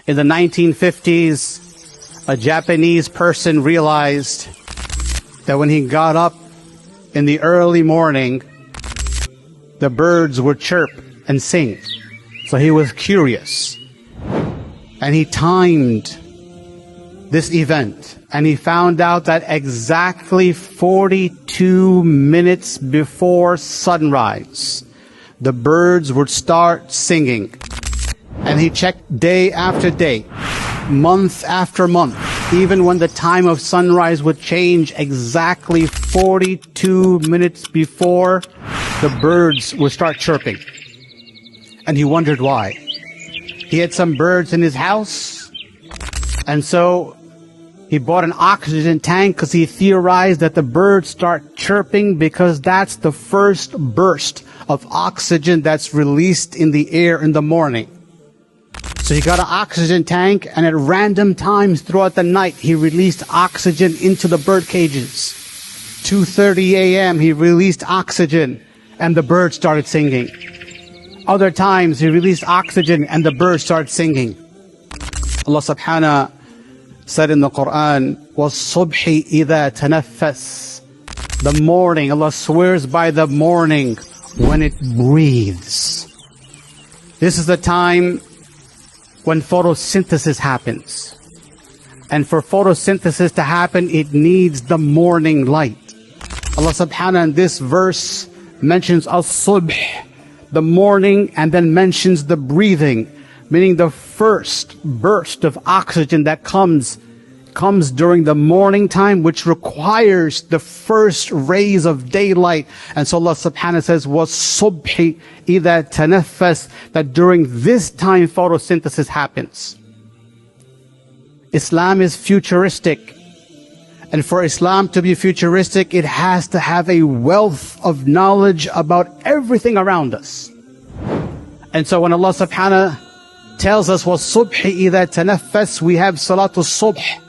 In the 1950s, a Japanese person realized that when he got up in the early morning, the birds would chirp and sing. So he was curious. And he timed this event. And he found out that exactly 42 minutes before sunrise, the birds would start singing. And he checked day after day, month after month, even when the time of sunrise would change, exactly 42 minutes before, the birds would start chirping. And he wondered why. He had some birds in his house, and so he bought an oxygen tank because he theorized that the birds start chirping because that's the first burst of oxygen that's released in the air in the morning. So he got an oxygen tank, and at random times throughout the night, he released oxygen into the bird cages. 2:30 a.m., he released oxygen, and the birds started singing. Other times, he released oxygen, and the birds started singing. Allah subhanahu said in the Quran, وَالصُّبْحِ إِذَا تَنَفَّسْ. The morning, Allah swears by the morning when it breathes. This is the time when photosynthesis happens. And for photosynthesis to happen, it needs the morning light. Allah subhanahu in this verse mentions as-subh, the morning, and then mentions the breathing, meaning the first burst of oxygen that comes during the morning time, which requires the first rays of daylight. And so Allah subhanahu says, وَالصُّبْحِ إِذَا تَنَفَّسْ, that during this time photosynthesis happens. Islam is futuristic. And for Islam to be futuristic, it has to have a wealth of knowledge about everything around us. And so when Allah subhanahu tells us, وَالصُّبْحِ إِذَا تَنَفَّسْ, we have Salatul Subh.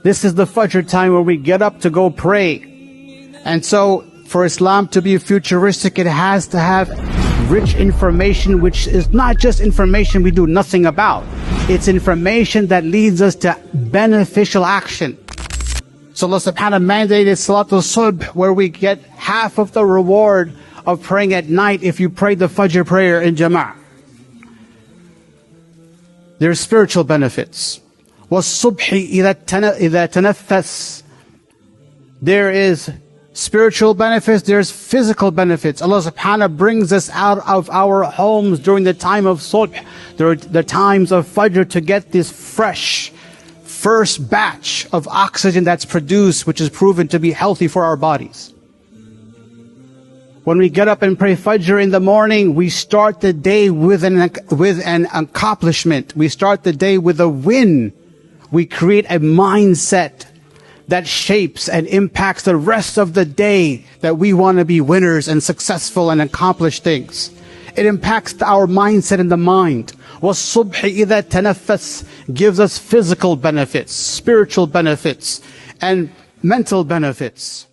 This is the Fajr time where we get up to go pray. And so for Islam to be futuristic, it has to have rich information, which is not just information we do nothing about. It's information that leads us to beneficial action. So Allah subhanahu mandated Salatul Subh, where we get half of the reward of praying at night if you pray the Fajr prayer in Jama'ah. There are spiritual benefits. وَالصُّبْحِ إِذَا تَنَفَّسْ. There is spiritual benefits, there's physical benefits. Allah subhanahu brings us out of our homes during the time of Subh, the times of Fajr, to get this fresh first batch of oxygen that's produced, which is proven to be healthy for our bodies. When we get up and pray Fajr in the morning, we start the day with an accomplishment. We start the day with a win. We create a mindset that shapes and impacts the rest of the day, that we want to be winners and successful and accomplish things. It impacts our mindset in the mind. وَالصُّبْحِ إِذَا تَنَفَّسْ gives us physical benefits, spiritual benefits, and mental benefits.